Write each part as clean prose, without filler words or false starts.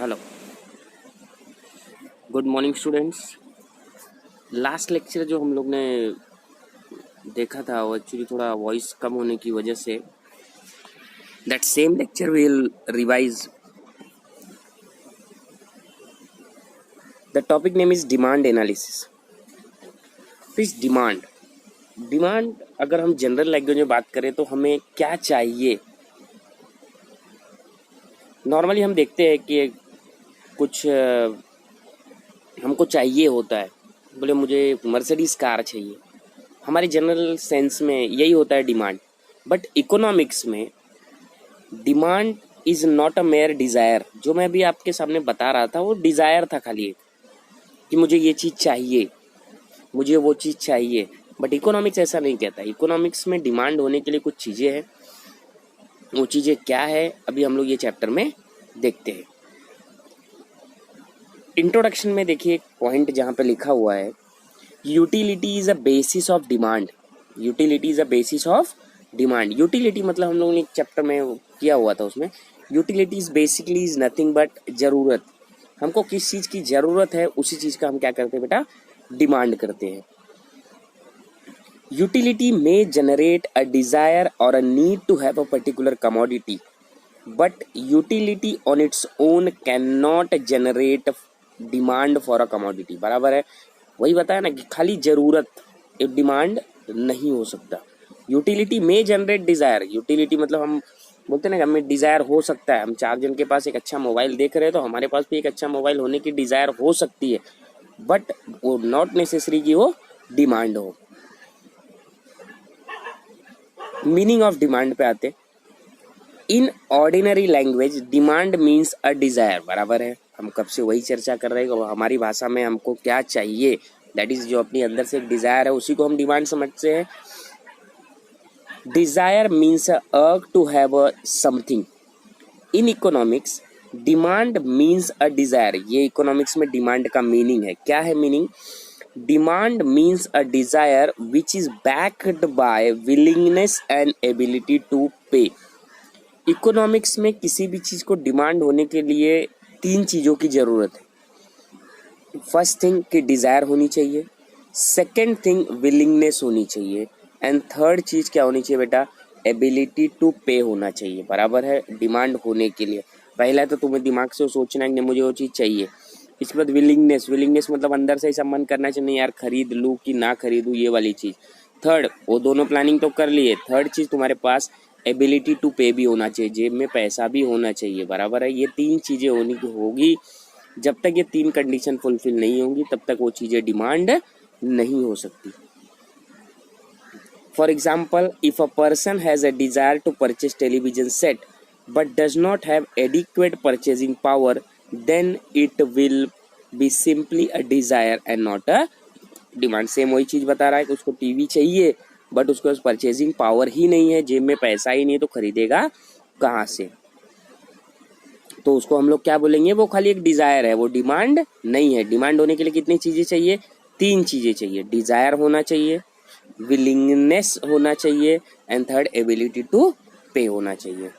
Hello, good morning students. Last lecture जो हम लोग ने देखा था वो एक्चुअली थोड़ा वॉइस कम होने की वजह say that same lecture will revise. The topic name is demand analysis. Please demand अगर हम जनरल लैंग्वेज में बात करें तो हमें क्या चाहिए। नॉर्मली हम देखते हैं कि कुछ हमको चाहिए होता है, बोले मुझे मर्सिडीज कार चाहिए। हमारे जनरल सेंस में यही होता है डिमांड। बट इकोनॉमिक्स में demand is not a mere desire. जो मैं भी आपके सामने बता रहा था वो डिजायर था, खाली एक कि मुझे ये चीज चाहिए, मुझे वो चीज चाहिए। बट इकोनॉमिक्स ऐसा नहीं कहता। इकोनॉमिक्स में डिमांड होने के लिए कुछ चीजें हैं। वो चीजें क्या है अभी हम लोग ये चैप्टर में देखते हैं। इंट्रोडक्शन में देखिए एक पॉइंट जहाँ पे लिखा हुआ है, utility is a basis of demand. Utility is a basis of demand. Utility मतलब हम लोगों ने एक चैप्टर में किया हुआ था, उसमें utility is basically is nothing but जरूरत। हमको किस चीज की जरूरत है उसी चीज का हम क्या करते हैं बेटा, डिमांड करते हैं। Utility may generate a desire और a need to have a particular commodity, but utility on its own can not generate demand for a commodity. बराबर है, वही बताया ना कि खाली जरूरत एक डिमांड नहीं हो सकता। यूटिलिटी में जनरेट डिजायर। यूटिलिटी मतलब हम बोलते हैं ना, हमें डिजायर हो सकता है। हम 4 जन के पास एक अच्छा मोबाइल देख रहे हैं तो हमारे पास भी एक अच्छा मोबाइल होने की डिजायर हो सकती है, बट वो नॉट नेसेसरी कि वो डिमांड हो। मीनिंग ऑफ डिमांड पे आते। In ordinary language demand means a Dzire. बराबर है, हम कब से वही चर्चा कर रहे हैं। हमारी भाषा में हमको क्या चाहिए, दैट इज जो अपनी अंदर से एक डिजायर है उसी को हम डिमांड समझते हैं। Dzire means a urge to have a something. In economics demand means a desire. ये इकोनॉमिक्स में डिमांड का मीनिंग है। क्या है meaning? Demand means a desire which is backed by willingness and ability to pay. Economics में किसी भी चीज को डिमांड होने के लिए 3 चीजों की जरूरत है। फर्स्ट थिंग कि डिजायर होनी चाहिए, सेकंड थिंग विलिंगनेस होनी चाहिए, एंड थर्ड चीज क्या होनी चाहिए बेटा, एबिलिटी टू पे होना चाहिए। बराबर है, डिमांड होने के लिए पहला तो तुम्हें दिमाग से सोचना है कि मुझे वो चीज चाहिए। इसके बाद विलिंगनेस। विलिंगनेस मतलब अंदर से ऐसा मन करना चाहिए, नहीं यार खरीद लूँ कि ना खरीदूँ, ये वाली चीज। थर्ड, वो दोनों प्लानिंग तो कर लिए। थर्ड चीज तुम्हारे पास एबिलिटी टू पे भी होना चाहिए, जेब में पैसा भी होना चाहिए। बराबर है, ये 3 चीजें होनी होगी। जब तक ये 3 कंडीशन फुलफिल नहीं होंगी तब तक वो चीजें डिमांड नहीं हो सकती। For example, if a person has a desire to purchase television set but does not have adequate purchasing power, then it will be simply a desire and not a demand. Same वही चीज बता रहा है कि उसको TV चाहिए but उसके पास purchasing power ही नहीं है, जेब में पैसा ही नहीं है, तो खरीदेगा कहाँ से? तो उसको हम लोग क्या बोलेंगे, वो खाली एक डिजायर है, वो डिमांड नहीं है। डिमांड होने के लिए कितनी चीजें चाहिए? 3 चीजें चाहिए। डिजायर होना चाहिए, विलिंगनेस होना चाहिए, and third ability to pay होना चाहिए।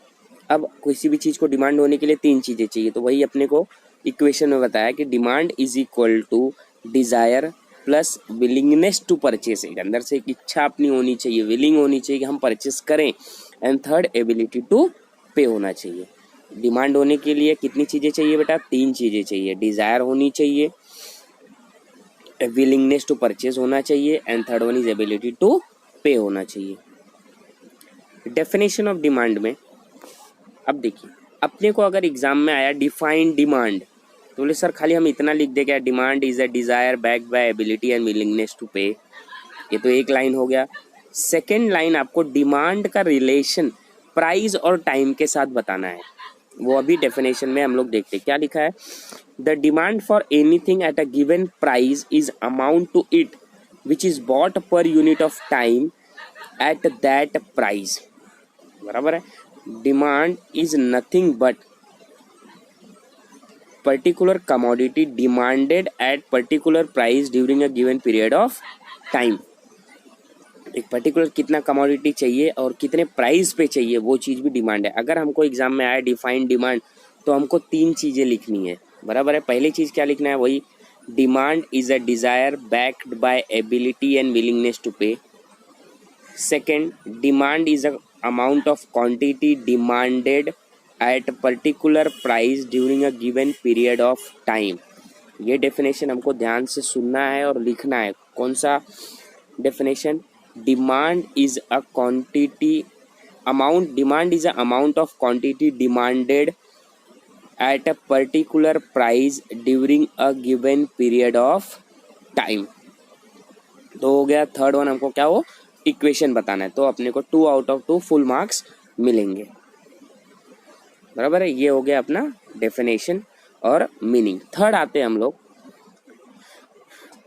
अब किसी भी चीज को डिमांड होने के लिए 3 चीजें चाहिए, तो वही अपने को इक्वेशन में बताया कि demand is equal to desire plus willingness to purchase. एक अंदर से एक इच्छा अपनी होनी चाहिए, विलिंग होनी चाहिए कि हम परचेस करें, and third ability to pay होना चाहिए। डिमांड होने के लिए कितनी चीजें चाहिए बेटा? 3 चीजें चाहिए। डिजायर होनी चाहिए, विलिंगनेस टू परचेज होना चाहिए, and third one is ability to pay होना चाहिए। डेफिनेशन ऑफ डिमांड में अब देखिए, अपने को अगर एग्जाम में आया डिफाइन डिमांड, तो बोले सर खाली हम इतना लिख दे क्या, demand is a desire backed by ability and willingness to pay. ये तो एक लाइन हो गया। सेकेंड लाइन आपको डिमांड का रिलेशन प्राइस और टाइम के साथ बताना है। वो अभी डेफिनेशन में हम लोग देखते हैं। क्या लिखा है? The demand for anything at a given price is amount to it which is bought per unit of time at that price. बराबर है, demand is nothing but particular commodity demanded at particular price during a given period of time. एक particular कितना commodity चाहिए और कितने price पे चाहिए, वो चीज भी डिमांड है। अगर हमको एग्जाम में आया डिफाइंड डिमांड, तो हमको तीन चीजें लिखनी है, बराबर है। पहली चीज क्या लिखना है, वही demand is a desire backed by ability and willingness to pay. Second, demand is a amount of quantity demanded at particular price during a given period of time. ये डेफिनेशन हमको ध्यान से सुनना है और लिखना है। कौन सा definition, demand is a quantity amount, demand is a amount of quantity demanded at a particular price during a given period of time. तो हो गया। थर्ड वन हमको क्या हो, इक्वेशन बताना है, तो अपने को 2 आउट ऑफ 2 फुल मार्क्स मिलेंगे, बराबर है। ये हो गया अपना डेफिनेशन और मीनिंग। थर्ड आते हैं हम लोग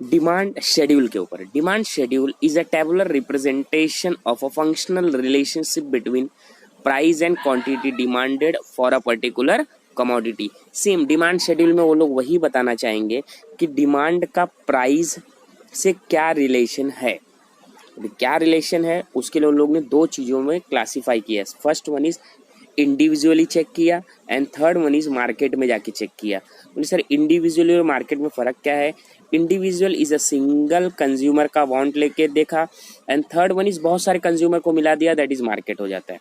डिमांड शेड्यूल के ऊपर। Demand schedule is a tabular representation of a functional relationship between price and quantity demanded for a particular commodity. Same demand schedule में वो लोग वही बताना चाहेंगे कि डिमांड का प्राइस से क्या रिलेशन है। क्या रिलेशन है उसके लिए उन लोग ने दो चीज़ों में क्लासीफाई किया। First one is individually check किया and third one is market में जाके चेक किया। बोले सर इंडिविजुअली और मार्केट में फ़र्क क्या है। Individual is a single consumer का वांट लेके देखा एंड थर्ड वन इज बहुत सारे कंज्यूमर को मिला दिया, दैट इज मार्केट हो जाता है।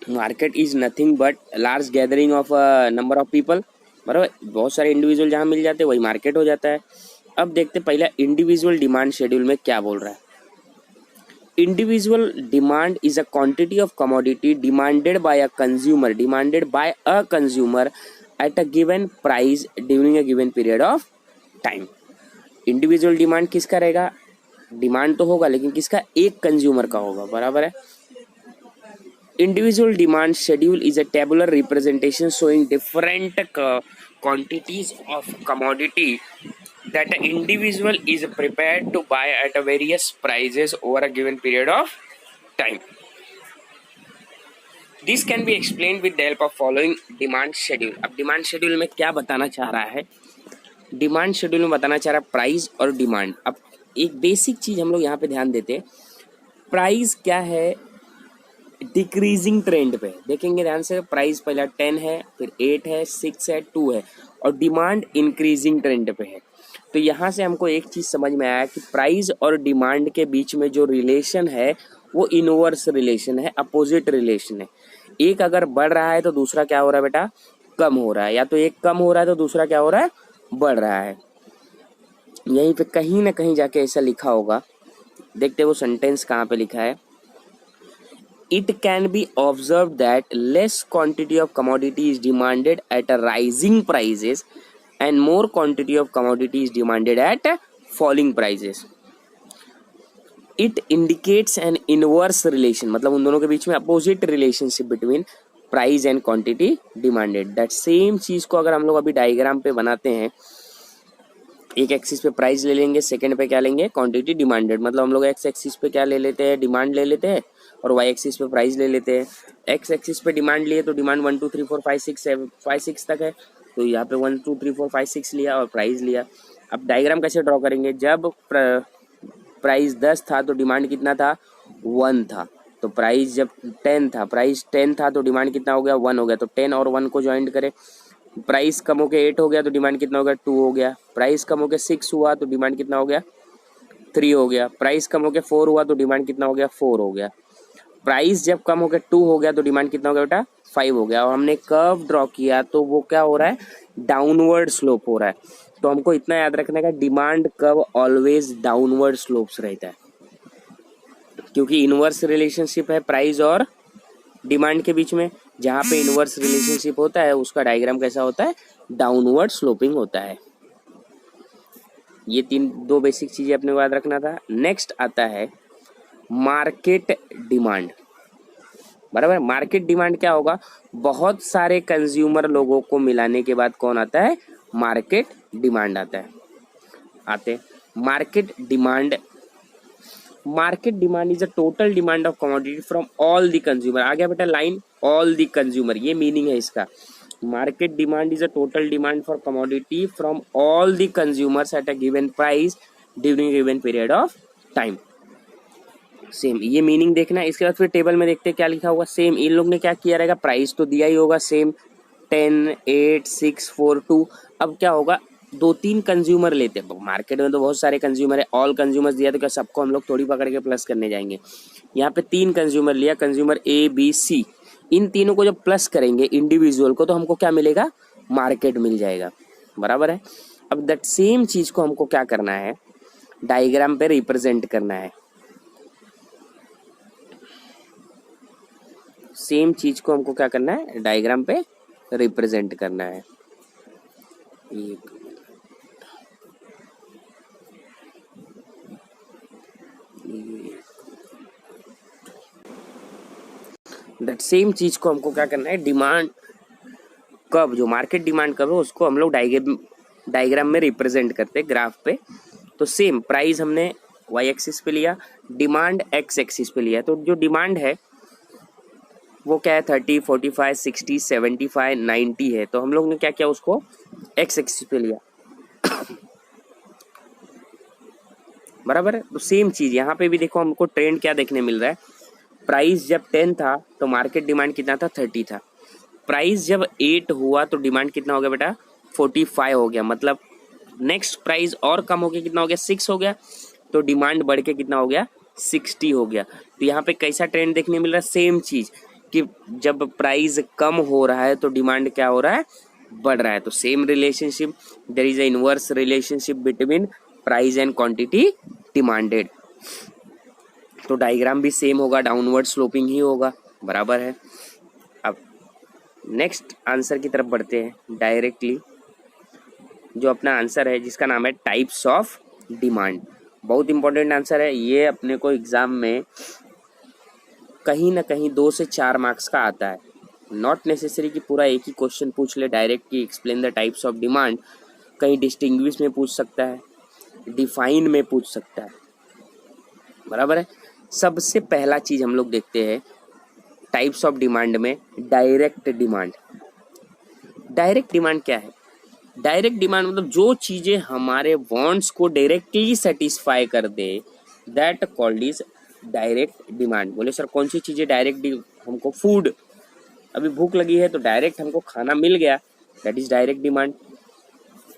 Market is nothing but large gathering of number of people, बराबर। बहुत सारे इंडिविजुअल जहाँ मिल जाते हैं वही मार्केट हो जाता है। अब देखते पहले इंडिविजुअल डिमांड शेड्यूल में क्या बोल रहा है। Individual demand is a quantity of commodity demanded by a consumer eight a given price during a given period of time. Individual demand किसका रहेगा, डिमांड तो होगा लेकिन किसका, एक कंज्यूमर का होगा, बराबर है। Individual demand schedule is a tabular representation showing different quantities of commodity that an individual is prepared to buy at a various prices over a given period of time. This can be explained with the help of following demand schedule. अब demand schedule में क्या बताना चाह रहा है, demand schedule में बताना चाह रहा है प्राइस और डिमांड। अब एक बेसिक चीज हम लोग यहाँ पे ध्यान देते हैं, प्राइस क्या है, डिक्रीजिंग ट्रेंड पे देखेंगे ध्यान से। प्राइस पहला 10 है, फिर 8 है, 6 है, 2 है और डिमांड इंक्रीजिंग ट्रेंड पे है। तो यहाँ से हमको एक चीज समझ में आया कि प्राइस और डिमांड के बीच में जो रिलेशन है वो इनवर्स रिलेशन है, अपोजिट रिलेशन है। एक अगर बढ़ रहा है तो दूसरा क्या हो रहा है बेटा, कम हो रहा है, या तो एक कम हो रहा है तो दूसरा क्या हो रहा है, बढ़ रहा है। यहीं पे कहीं ना कहीं जाके ऐसा लिखा होगा, देखते वो सेंटेंस कहाँ पे लिखा है। It can be observed that less quantity of commodity is demanded at a rising prices and more quantity of commodity is demanded at falling prices. It indicates an inverse relation, मतलब उन दोनों के बीच में opposite relationship between price and quantity demanded. That same चीज को अगर हम लोग अभी डायग्राम पे बनाते हैं, एक एक्सिस पे प्राइस ले लेंगे, सेकंड पे क्या लेंगे, क्वांटिटी डिमांडेड। मतलब हम लोग एक्स एक्सिस पे क्या ले लेते हैं, डिमांड ले लेते हैं और वाई एक्सिस पे प्राइस ले लेते हैं। एक्स एक्सिस पे डिमांड लिए तो डिमांड 1 2 3 4 5 6 7 5 6 तक है, तो यहाँ पे 1 2 3 4 5 6 लिया और प्राइस लिया। अब डायग्राम कैसे ड्रॉ करेंगे, जब प्राइस 10 था तो डिमांड कितना था, 1 था। तो प्राइस जब 10 था, प्राइस 10 था तो डिमांड कितना हो गया, 1 हो गया। तो 10 और 1 को ज्वाइंट करें, प्राइस कम होके 8 हो गया तो डिमांड कितना हो गया, 2 हो गया। प्राइस कम होके 6 हुआ तो डिमांड कितना हो गया, 3 हो गया। प्राइस कम होके 4 हुआ तो डिमांड कितना हो गया, 4 हो गया। प्राइस जब कम होके 2 हो गया तो डिमांड कितना हो गया बेटा, 5 हो गया। और हमने कर्व ड्रॉ किया तो वो क्या हो रहा है, डाउनवर्ड स्लोप हो रहा है। तो हमको इतना याद रखने का, demand curve always downward slopes रहता है, क्योंकि इनवर्स रिलेशनशिप है प्राइस और डिमांड के बीच में। जहाँ पे इनवर्स रिलेशनशिप होता है उसका डायग्राम कैसा होता है, डाउनवर्ड स्लोपिंग होता है। ये दो बेसिक चीजें अपने को याद रखना था। नेक्स्ट आता है मार्केट डिमांड, बराबर। मार्केट डिमांड क्या होगा, बहुत सारे कंज्यूमर लोगों को मिलाने के बाद कौन आता है, मार्केट डिमांड आता है। Market demand, market demand is a total demand of commodity from all the consumer. आ गया बेटा लाइन, ऑल द कंज्यूमर, ये मीनिंग है इसका। Market demand is a total demand for commodity from all the consumers at a given price during given period of time. Same ये meaning देखना। इसके बाद फिर टेबल में देखते हैं क्या लिखा होगा। सेम इन लोग ने क्या किया रहेगा, प्राइस तो दिया ही होगा सेम 10, 8, 6, 4, 2। अब क्या होगा, 2-3 कंज्यूमर लेते हैं, मार्केट में तो बहुत सारे कंज्यूमर है, ऑल कंज्यूमर्स दिया तो क्या सबको हम लोग थोड़ी पकड़ के प्लस करने जाएंगे। यहाँ पे 3 कंज्यूमर लिया, कंज्यूमर ए बी सी, इन तीनों को जब प्लस करेंगे इंडिविजुअल को तो हमको क्या मिलेगा, मार्केट मिल जाएगा, बराबर है। अब दैट सेम चीज को हमको क्या करना है, डायग्राम पे रिप्रेजेंट करना है। सेम चीज को हमको क्या करना है, डायग्राम पे रिप्रेजेंट करना है। दैट सेम चीज को हमको क्या करना है, डिमांड कब, जो मार्केट डिमांड कब है उसको हम लोग डायग्राम में रिप्रेजेंट करते हैं ग्राफ पे। तो सेम प्राइस हमने वाई एक्सिस पे लिया, डिमांड एक्स एक्सिस पे लिया। तो जो डिमांड है वो क्या है, 30, 45, 60, 75, 90 है। तो हम लोग ने क्या किया, उसको एक्स एक्सिस पे लिया, बराबर है। तो सेम चीज यहाँ पे भी देखो, हमको ट्रेंड क्या देखने मिल रहा है, प्राइस जब 10 था तो मार्केट डिमांड कितना था, 30 था। प्राइस जब 8 हुआ तो डिमांड कितना हो गया बेटा, 45 हो गया। मतलब नेक्स्ट प्राइस और कम हो गया, कितना हो गया, 6 हो गया। तो डिमांड बढ़ के कितना हो गया, 60 हो गया। तो यहाँ पे कैसा ट्रेंड देखने मिल रहा है, सेम चीज कि जब प्राइस कम हो रहा है तो डिमांड क्या हो रहा है, बढ़ रहा है। तो same relationship, there is a inverse relationship between price and quantity demanded. तो डायग्राम भी सेम होगा, डाउनवर्ड स्लोपिंग ही होगा, बराबर है। अब नेक्स्ट आंसर की तरफ बढ़ते हैं डायरेक्टली। जो अपना आंसर है जिसका नाम है टाइप्स ऑफ डिमांड, बहुत इंपॉर्टेंट आंसर है ये, अपने को एग्जाम में कहीं ना कहीं 2 से 4 मार्क्स का आता है। नॉट नेसेसरी कि पूरा एक ही क्वेश्चन पूछ ले डायरेक्ट कि explain the types of demand, कहीं डिस्टिंग्विश में पूछ सकता है, डिफाइन में पूछ सकता है, बराबर है। सबसे पहला चीज हम लोग देखते हैं टाइप्स ऑफ डिमांड में, डायरेक्ट डिमांड। डायरेक्ट डिमांड क्या है, डायरेक्ट डिमांड मतलब जो चीजें हमारे वांट्स को डायरेक्टली सेटिस्फाई कर दे, that called is direct demand. बोले सर कौन सी चीजें डायरेक्ट, हमको फूड, अभी भूख लगी है तो डायरेक्ट हमको खाना मिल गया, दैट इज डायरेक्ट डिमांड।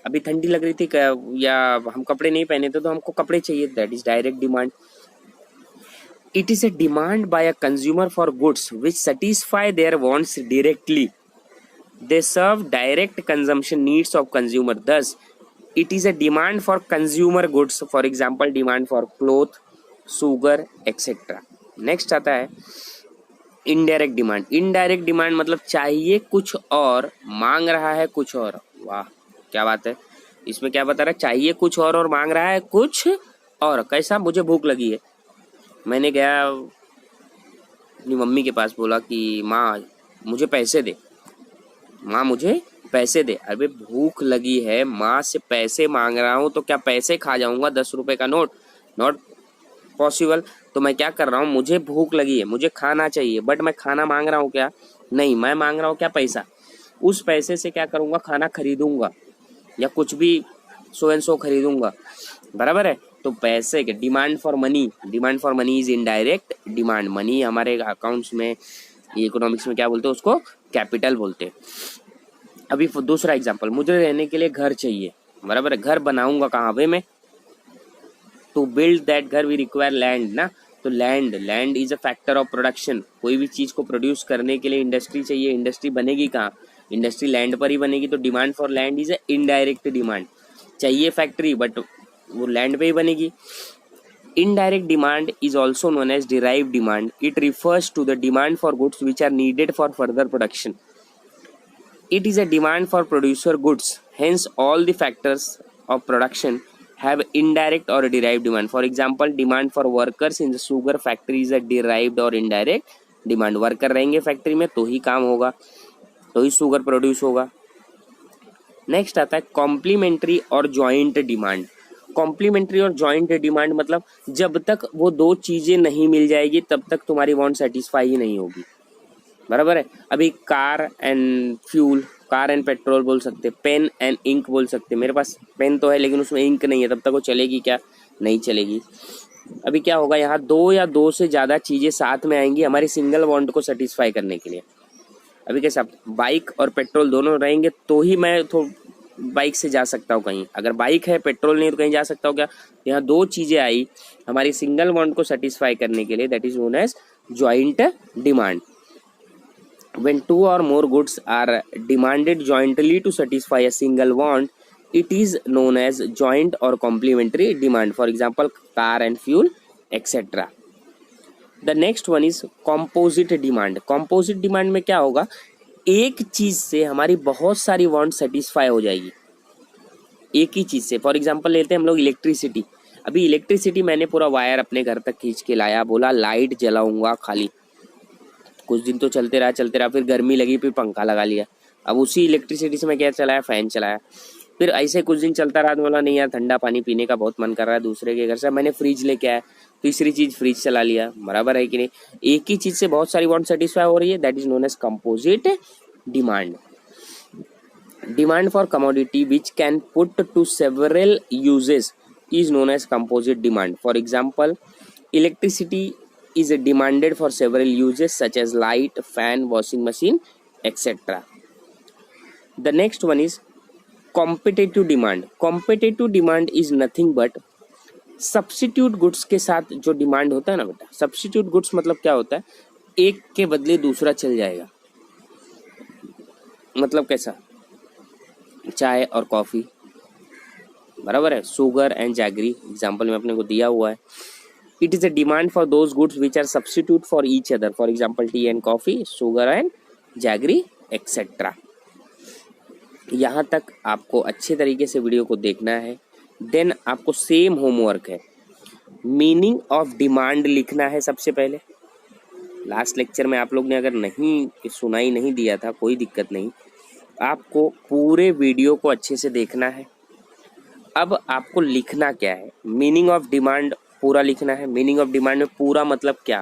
अभी ठंडी लग रही थी या हम कपड़े नहीं पहने थे तो हमको कपड़े चाहिए, that is direct demand. It is a demand by a consumer for goods which satisfy their wants directly. They serve direct consumption needs of consumer. Thus, it is a demand for consumer goods. For example, demand for cloth, sugar, etc. Next आता है indirect demand. Indirect demand मतलब चाहिए कुछ और, मांग रहा है कुछ और। वाह क्या बात है, इसमें क्या बता रहा है, चाहिए कुछ और मांग रहा है कुछ और। कैसा, मुझे भूख लगी है, मैंने गया अपनी मम्मी के पास, बोला कि माँ मुझे पैसे दे, माँ मुझे पैसे दे। अरे भूख लगी है, माँ से पैसे मांग रहा हूँ तो क्या पैसे खा जाऊंगा 10 रुपए का नोट, नॉट पॉसिबल। तो मैं क्या कर रहा हूँ, मुझे भूख लगी है, मुझे खाना चाहिए, बट मैं खाना मांग रहा हूँ क्या, नहीं, मैं मांग रहा हूँ क्या, पैसा। उस पैसे से क्या करूँगा, खाना खरीदूंगा या कुछ भी सो एंड सो खरीदूंगा, बराबर है। तो पैसे के demand for money, demand for money is indirect demand. Money हमारे अकाउंट्स में, इकोनॉमिक्स में क्या बोलते हैं उसको, कैपिटल बोलते हैं। अभी दूसरा एग्जांपल, मुझे रहने के लिए घर चाहिए, बराबर है। घर बनाऊंगा कहाँ पे मैं, टू बिल्ड दैट घर वी रिक्वायर लैंड ना। तो land is a factor of production. कोई भी चीज को प्रोड्यूस करने के लिए इंडस्ट्री चाहिए, इंडस्ट्री बनेगी कहाँ, इंडस्ट्री लैंड पर ही बनेगी। तो demand for land is a indirect demand. चाहिए फैक्ट्री बट वो लैंड पे ही बनेगी। Indirect demand is also known as derived demand. It refers to the demand for goods which are needed for further production. It is a demand for producer goods. Hence, all the factors of production have indirect or derived demand. For example, demand for workers in the sugar factory is a derived or indirect demand. Worker रहेंगे factory में तो ही काम होगा, तो ही sugar produce होगा। Next आता है complementary और जॉइंट डिमांड। कॉम्प्लीमेंट्री और जॉइंट डिमांड मतलब जब तक वो दो चीजें नहीं मिल जाएगी तब तक तुम्हारी वांट सेटिस्फाई ही नहीं होगी, बराबर है। अभी car and fuel, car and petrol बोल सकते, पेन एंड इंक बोल सकते। मेरे पास पेन तो है लेकिन उसमें इंक नहीं है, तब तक वो चलेगी क्या, नहीं चलेगी। अभी क्या होगा, यहाँ 2 या 2 से ज्यादा चीजें साथ में आएंगी हमारी सिंगल वांट को सेटिस्फाई करने के लिए। अभी कैसा बाइक और पेट्रोल दोनों रहेंगे तो ही मैं तो बाइक से जा सकता हूँ कहीं, अगर बाइक है पेट्रोल नहीं तो कहीं जा सकता हूँ क्या? यहाँ दो चीजें आई हमारी सिंगल वांट को सेटिस्फाई करने के लिए, that is known as joint demand. When two or more goods are demanded jointly to satisfy a single want, it is known as joint or complementary demand. For example, car and fuel, etc. The next one is composite demand. Composite demand में क्या होगा, एक चीज से हमारी बहुत सारी want satisfy हो जाएगी एक ही चीज से। फॉर एग्जाम्पल लेते हैं हम लोग इलेक्ट्रिसिटी। अभी इलेक्ट्रिसिटी मैंने पूरा वायर अपने घर तक खींच के लाया, बोला लाइट जलाऊंगा खाली, कुछ दिन तो चलते रहा, फिर गर्मी लगी फिर पंखा लगा लिया। अब उसी इलेक्ट्रिसिटी से मैं क्या चलाया, फैन चलाया। फिर ऐसे कुछ दिन चलता रहा तो बोला नहीं यार ठंडा पानी पीने का बहुत मन कर रहा है दूसरे के घर से, मैंने फ्रिज लेके आया, तीसरी चीज फ्रिज चला लिया। बराबर है कि नहीं? एक ही चीज से बहुत सारी वांट सेटिस्फाई हो रही है, that is known as composite demand. Demand for commodity which can put to several uses is known as composite demand. For example, electricity is demanded for several uses such as light, fan, washing machine, etc. The next one is competitive demand. Competitive demand is nothing but substitute goods के साथ जो demand होता है ना बेटा, substitute goods मतलब क्या होता है, एक के बदले दूसरा चल जाएगा। मतलब कैसा, चाय और कॉफी, बराबर है, सुगर एंड जैगरी एग्जाम्पल में अपने को दिया हुआ है। It is a demand for those goods which are substitute for each other, for example tea and coffee, sugar and jaggery etcetera. यहाँ तक आपको अच्छे तरीके से वीडियो को देखना है। देन आपको सेम होमवर्क है, मीनिंग ऑफ डिमांड लिखना है सबसे पहले। लास्ट लेक्चर में आप लोग ने अगर नहीं सुनाई नहीं दिया था कोई दिक्कत नहीं, आपको पूरे वीडियो को अच्छे से देखना है। अब आपको लिखना क्या है, मीनिंग ऑफ डिमांड पूरा लिखना है। मीनिंग ऑफ डिमांड में पूरा मतलब क्या,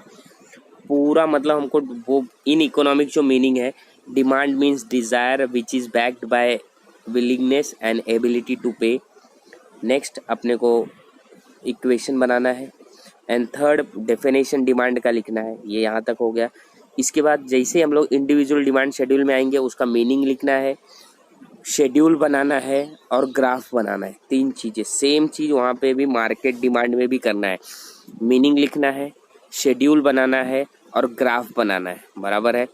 पूरा मतलब हमको वो इन इकोनॉमिक जो मीनिंग है, demand means desire which is backed by willingness and ability to pay. Next अपने को इक्वेशन बनाना है। एंड थर्ड डेफिनेशन डिमांड का लिखना है, ये यहाँ तक हो गया। इसके बाद जैसे हम लोग इंडिविजुअल डिमांड शेड्यूल में आएंगे उसका मीनिंग लिखना है, शेड्यूल बनाना है और ग्राफ बनाना है। तीन चीजें, सेम चीज वहाँ पे भी मार्केट डिमांड में भी करना है। मीनिंग लिखना है, शेड्यूल बनाना है और ग्राफ बनाना है। बराबर है।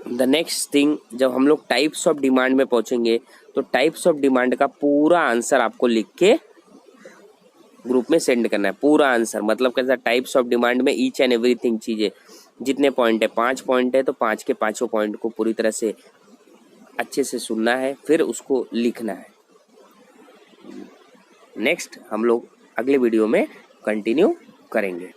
द नेक्स्ट थिंग, जब हम लोग टाइप्स ऑफ डिमांड में पहुंचेंगे तो टाइप्स ऑफ डिमांड का पूरा आंसर आपको लिख के ग्रुप में सेंड करना है। पूरा आंसर मतलब कैसा, टाइप्स ऑफ डिमांड में ईच एंड एवरीथिंग चीजें, जितने पॉइंट है 5 पॉइंट है तो 5 के 5 पॉइंट को पूरी तरह से अच्छे से सुनना है, फिर उसको लिखना है। नेक्स्ट हम लोग अगले वीडियो में कंटिन्यू करेंगे।